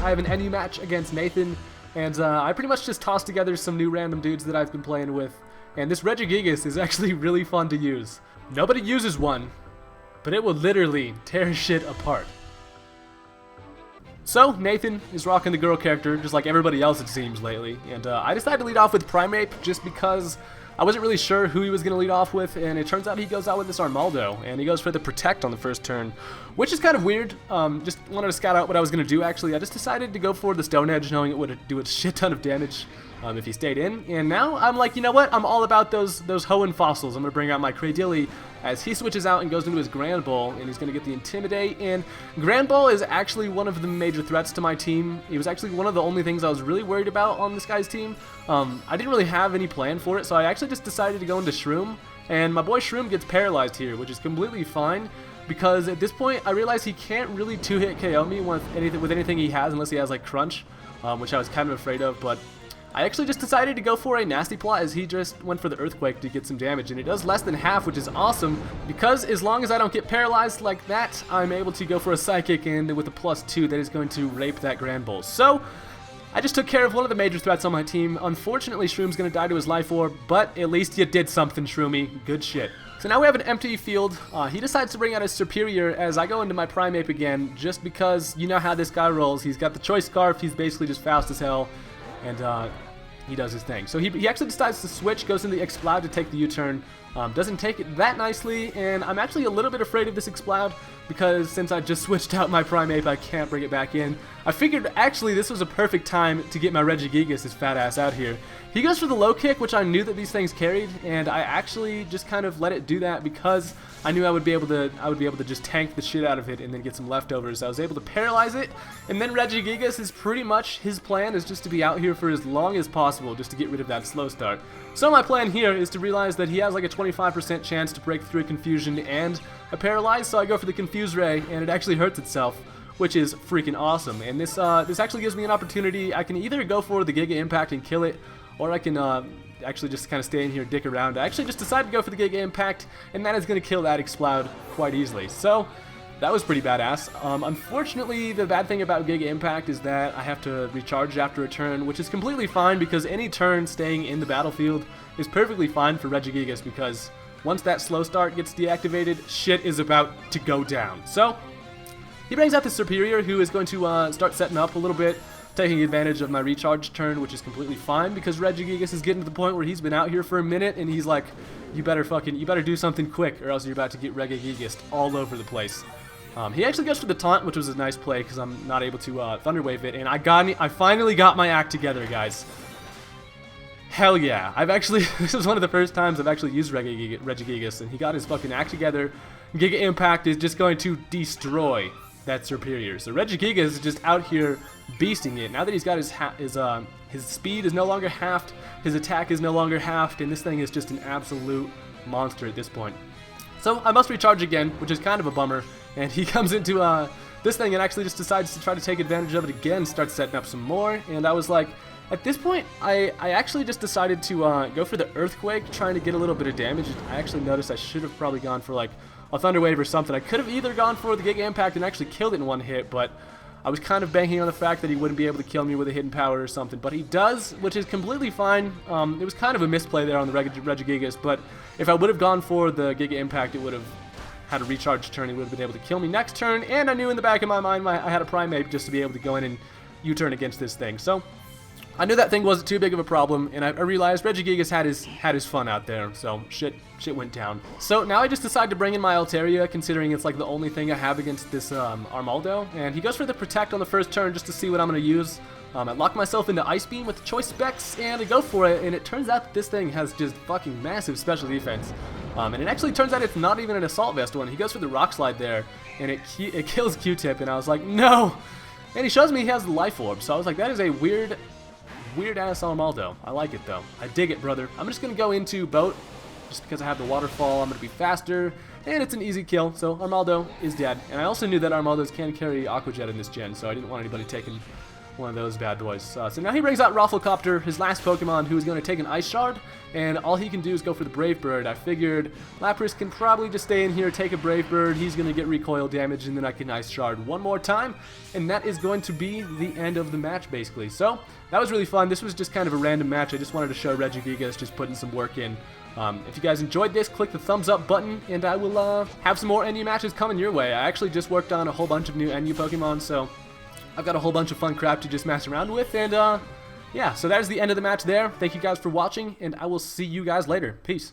I have an NU match against Nathan, and I pretty much just tossed together some new random dudes that I've been playing with, and this Regigigas is actually really fun to use. Nobody uses one, but it will literally tear shit apart. So, Nathan is rocking the girl character, just like everybody else it seems lately, and I decided to lead off with Primeape just because I wasn't really sure who he was going to lead off with, and it turns out he goes out with this Armaldo, and he goes for the Protect on the first turn, which is kind of weird. Just wanted to scout out what I was going to do, actually. I just decided to go for the Stone Edge, knowing it would do a shit ton of damage if he stayed in, and now I'm like, you know what, I'm all about those Hoenn fossils. I'm going to bring out my Cradilly as he switches out and goes into his Grand Bull, and he's going to get the Intimidate, and Grand Bull is actually one of the major threats to my team. He was actually one of the only things I was really worried about on this guy's team. I didn't really have any plan for it, so I actually just decided to go into Shroom, and my boy Shroom gets paralyzed here, which is completely fine, because at this point I realize he can't really two-hit KO me with anything he has, unless he has like Crunch, which I was kind of afraid of, but I actually just decided to go for a Nasty Plot as he just went for the Earthquake to get some damage, and it does less than half, which is awesome, because as long as I don't get paralyzed like that, I'm able to go for a Psychic, and with a +2 that is going to rape that Grand Bull. So I just took care of one of the major threats on my team. Unfortunately, Shroom's going to die to his Life Orb, but at least you did something, Shroomy. Good shit. So now we have an empty field. He decides to bring out his Superior as I go into my Primeape again, just because you know how this guy rolls. He's got the Choice Scarf, he's basically just fast as hell, and he does his thing. So he actually decides to switch, goes into the Exploud to take the U-turn. Doesn't take it that nicely, and I'm actually a little bit afraid of this Exploud because since I just switched out my Primeape, I can't bring it back in. I figured actually this was a perfect time to get my Regigigas, his fat ass, out here. He goes for the Low Kick, which I knew that these things carried, and I actually just kind of let it do that because I knew I would be able to just tank the shit out of it and then get some leftovers. I was able to paralyze it, and then Regigigas is pretty much his plan is just to be out here for as long as possible just to get rid of that slow start. So my plan here is to realize that he has like a 25% chance to break through a Confusion and a Paralyze, so I go for the Confuse Ray, and it actually hurts itself, which is freaking awesome. And this actually gives me an opportunity. I can either go for the Giga Impact and kill it, or I can actually just kind of stay in here and dick around. I actually just decided to go for the Giga Impact, and that is going to kill that Exploud quite easily. So that was pretty badass. Unfortunately, the bad thing about Giga Impact is that I have to recharge after a turn, which is completely fine because any turn staying in the battlefield is perfectly fine for Regigigas because once that slow start gets deactivated, shit is about to go down. So he brings out the Superior, who is going to start setting up a little bit, taking advantage of my recharge turn, which is completely fine because Regigigas is getting to the point where he's been out here for a minute and he's like, you better do something quick or else you're about to get Regigigas all over the place. He actually goes for the Taunt, which was a nice play because I'm not able to Thunder Wave it, and I finally got my act together, guys. Hell yeah. This was one of the first times I've actually used Regigigas, and he got his fucking act together. Giga Impact is just going to destroy that Superior. So Regigigas is just out here beasting it. Now that he's got his speed is no longer halved, his attack is no longer halved, and this thing is just an absolute monster at this point. So I must recharge again, which is kind of a bummer, and he comes into this thing and actually just decides to try to take advantage of it again, starts setting up some more, and I was like, at this point, I actually just decided to go for the Earthquake, trying to get a little bit of damage. I actually noticed I should have probably gone for like a Thunder Wave or something. I could have either gone for the Giga Impact and actually killed it in one hit, but I was kind of banking on the fact that he wouldn't be able to kill me with a hidden power or something, but he does, which is completely fine. It was kind of a misplay there on the Regigigas, but if I would have gone for the Giga Impact, it would have had a recharge turn. He would have been able to kill me next turn, and I knew in the back of my mind I had a Primeape just to be able to go in and U-turn against this thing. So I knew that thing wasn't too big of a problem, and I realized Regigigas had his fun out there, so shit went down. So now I just decided to bring in my Altaria, considering it's like the only thing I have against this Armaldo, and he goes for the Protect on the first turn just to see what I'm going to use. I lock myself into Ice Beam with the Choice Specs, and I go for it, and it turns out that this thing has just fucking massive special defense. And it actually turns out it's not even an Assault Vest one. He goes for the Rock Slide there, and it kills Q-Tip, and I was like, no! And he shows me he has the Life Orb, so I was like, that is a weird ass Armaldo. I like it though. I dig it, brother. I'm just gonna go into Boat just because I have the Waterfall. I'm gonna be faster, and it's an easy kill. So Armaldo is dead. And I also knew that Armaldos can carry Aqua Jet in this gen, so I didn't want anybody taking one of those bad boys. So now he brings out Rafflecopter, his last Pokemon, who is going to take an Ice Shard, and all he can do is go for the Brave Bird. I figured Lapras can probably just stay in here, take a Brave Bird, he's going to get recoil damage, and then I can Ice Shard one more time, and that is going to be the end of the match, basically. So, that was really fun. This was just kind of a random match. I just wanted to show Regigigas just putting some work in. If you guys enjoyed this, click the thumbs up button, and I will have some more NU matches coming your way. I actually just worked on a whole bunch of new NU Pokemon, so I've got a whole bunch of fun crap to just mess around with, and yeah, so that is the end of the match there. Thank you guys for watching, and I will see you guys later. Peace.